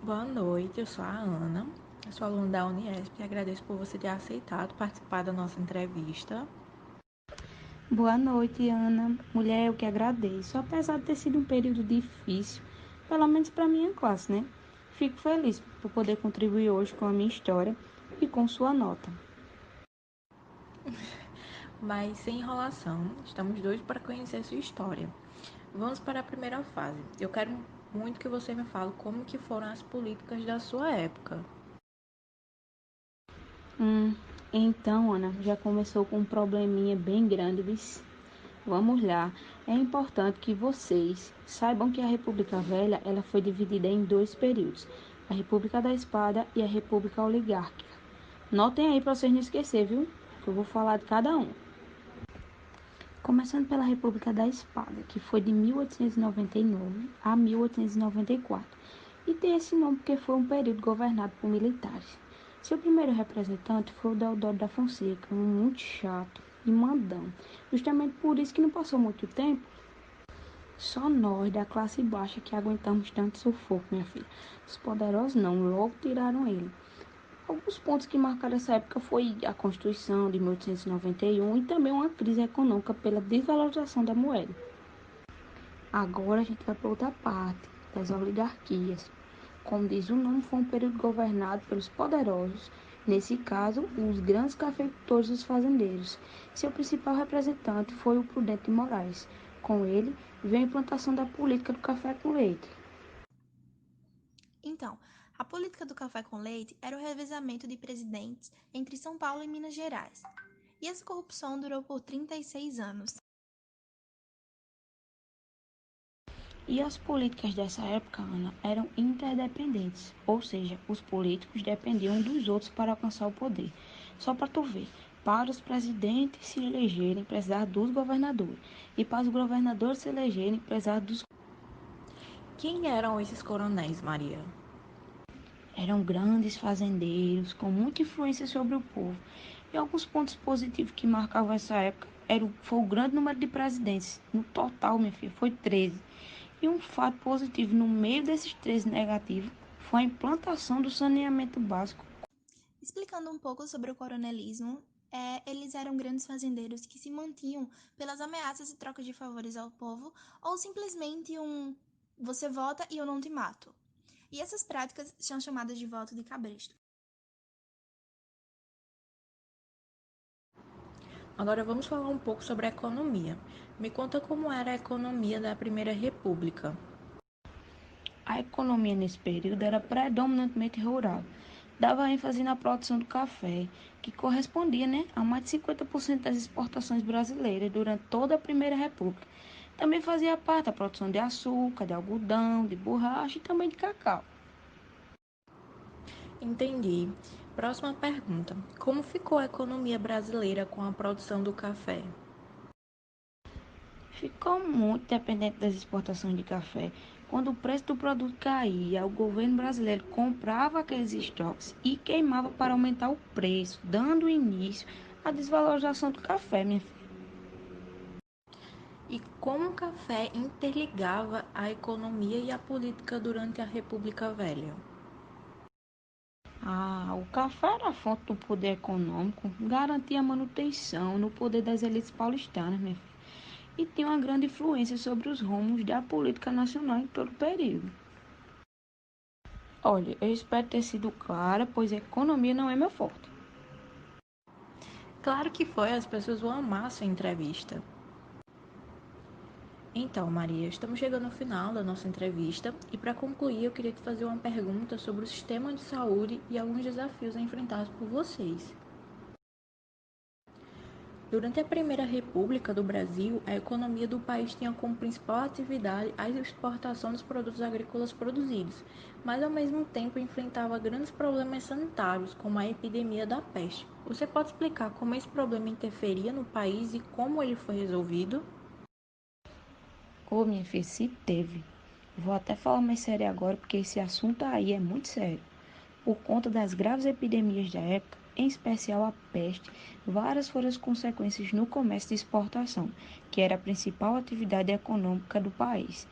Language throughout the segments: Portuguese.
Boa noite, eu sou a Ana, eu sou aluna da Uniesp e agradeço por você ter aceitado participar da nossa entrevista. Boa noite, Ana. Mulher, eu que agradeço. Apesar de ter sido um período difícil, pelo menos para minha classe, né? Fico feliz por poder contribuir hoje com a minha história e com sua nota. Mas sem enrolação, estamos doidos para conhecer sua história. Vamos para a primeira fase. Eu quero muito que você me fale como que foram as políticas da sua época. Hum, então, Ana, já começou com um probleminha bem grande, viu? Vamos lá. É importante que vocês saibam que a República Velha ela foi dividida em dois períodos: a República da Espada e a República Oligárquica. Notem aí para vocês não esquecer, viu? Que eu vou falar de cada um. Começando pela República da Espada, que foi de 1899 a 1894. E tem esse nome porque foi um período governado por militares. Seu primeiro representante foi o Deodoro da Fonseca, um muito chato e mandão. Justamente por isso que não passou muito tempo, só nós da classe baixa que aguentamos tanto sufoco, minha filha. Os poderosos não, logo tiraram ele. Alguns pontos que marcaram essa época foi a Constituição de 1891 e também uma crise econômica pela desvalorização da moeda. Agora a gente vai para outra parte, das oligarquias. Como diz o nome, foi um período governado pelos poderosos, nesse caso, os grandes cafeicultores e os fazendeiros. Seu principal representante foi o Prudente de Moraes. Com ele, veio a implantação da política do café com leite. Então, a política do café com leite era o revezamento de presidentes entre São Paulo e Minas Gerais. E essa corrupção durou por 36 anos. E as políticas dessa época, Ana, eram interdependentes, ou seja, os políticos dependiam dos outros para alcançar o poder. Só para tu ver, para os presidentes se elegerem, precisar dos governadores, e para os governadores se elegerem, precisar dos. Quem eram esses coronéis, Maria? Eram grandes fazendeiros com muita influência sobre o povo. E alguns pontos positivos que marcavam essa época foi o grande número de presidentes. No total, minha filha, foi 13. E um fato positivo no meio desses 13 negativos foi a implantação do saneamento básico. Explicando um pouco sobre o coronelismo, eles eram grandes fazendeiros que se mantinham pelas ameaças e trocas de favores ao povo, ou simplesmente um você vota e eu não te mato. E essas práticas são chamadas de voto de cabresto. Agora vamos falar um pouco sobre a economia. Me conta como era a economia da Primeira República. A economia nesse período era predominantemente rural. Dava ênfase na produção do café, que correspondia, a mais de 50% das exportações brasileiras durante toda a Primeira República. Também fazia parte a produção de açúcar, de algodão, de borracha e também de cacau. Entendi. Próxima pergunta. Como ficou a economia brasileira com a produção do café? Ficou muito dependente das exportações de café. Quando o preço do produto caía, o governo brasileiro comprava aqueles estoques e queimava para aumentar o preço, dando início à desvalorização do café, minha filha. E como o café interligava a economia e a política durante a República Velha? O café era a fonte do poder econômico, garantia a manutenção no poder das elites paulistanas, minha filha, e tinha uma grande influência sobre os rumos da política nacional em todo o período. Olha, eu espero ter sido clara, pois a economia não é meu forte. Claro que foi, as pessoas vão amar a sua entrevista. Então, Maria, estamos chegando ao final da nossa entrevista e para concluir eu queria te fazer uma pergunta sobre o sistema de saúde e alguns desafios enfrentados por vocês. Durante a Primeira República do Brasil, a economia do país tinha como principal atividade a exportação dos produtos agrícolas produzidos, mas ao mesmo tempo enfrentava grandes problemas sanitários, como a epidemia da peste. Você pode explicar como esse problema interferia no país e como ele foi resolvido? Ô, minha filha, se teve. Vou até falar mais sério agora, porque esse assunto aí é muito sério. Por conta das graves epidemias da época, em especial a peste, várias foram as consequências no comércio de exportação, que era a principal atividade econômica do país.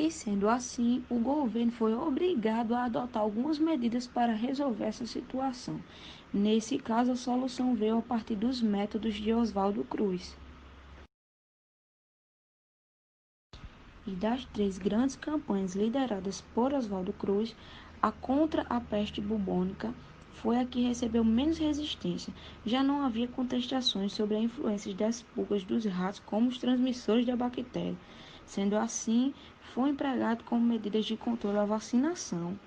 E sendo assim, o governo foi obrigado a adotar algumas medidas para resolver essa situação. Nesse caso, a solução veio a partir dos métodos de Oswaldo Cruz. E das três grandes campanhas lideradas por Oswaldo Cruz, a contra a peste bubônica foi a que recebeu menos resistência. Já não havia contestações sobre a influência das pulgas dos ratos como os transmissores da bactéria. Sendo assim, foi empregado como medidas de controle a vacinação.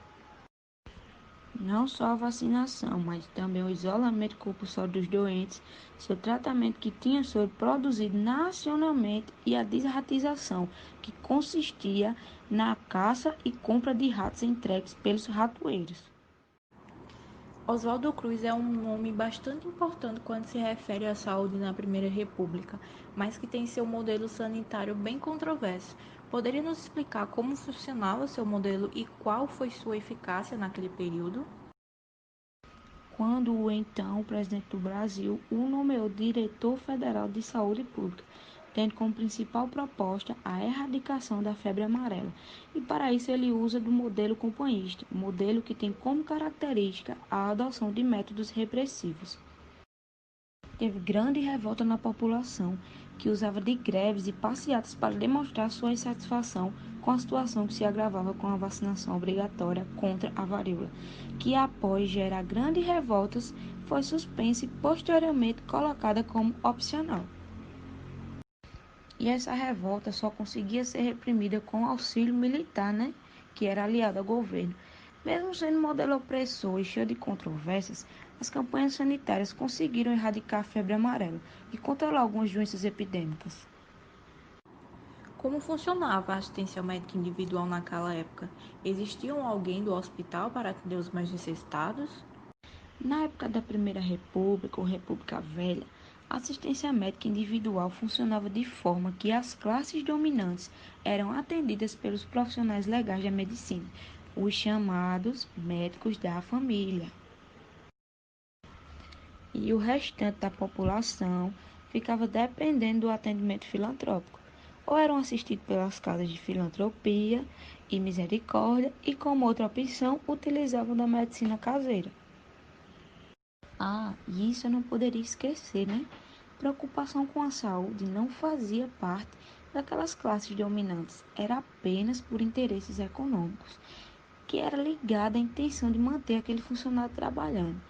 Não só a vacinação, mas também o isolamento compulsório dos doentes, seu tratamento que tinha sido produzido nacionalmente e a desratização, que consistia na caça e compra de ratos entregues pelos ratoeiros. Oswaldo Cruz é um nome bastante importante quando se refere à saúde na Primeira República, mas que tem seu modelo sanitário bem controverso. Poderia nos explicar como funcionava seu modelo e qual foi sua eficácia naquele período? Quando o então presidente do Brasil o nomeou diretor federal de saúde pública, tendo como principal proposta a erradicação da febre amarela. E para isso ele usa do modelo companhista, modelo que tem como característica a adoção de métodos repressivos. Teve grande revolta na população, que usava de greves e passeatas para demonstrar sua insatisfação com a situação que se agravava com a vacinação obrigatória contra a varíola, que após gerar grandes revoltas, foi suspensa e posteriormente colocada como opcional. E essa revolta só conseguia ser reprimida com auxílio militar, que era aliado ao governo. Mesmo sendo um modelo opressor e cheio de controvérsias, as campanhas sanitárias conseguiram erradicar a febre amarela e controlar algumas doenças epidêmicas. Como funcionava a assistência médica individual naquela época? Existia alguém do hospital para atender os mais necessitados? Na época da Primeira República ou República Velha, a assistência médica individual funcionava de forma que as classes dominantes eram atendidas pelos profissionais legais da medicina, os chamados médicos da família. E o restante da população ficava dependendo do atendimento filantrópico, ou eram assistidos pelas casas de filantropia e misericórdia, e como outra opção, utilizavam da medicina caseira. E isso eu não poderia esquecer, Preocupação com a saúde não fazia parte daquelas classes dominantes, era apenas por interesses econômicos, que era ligada à intenção de manter aquele funcionário trabalhando,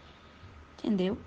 entendeu?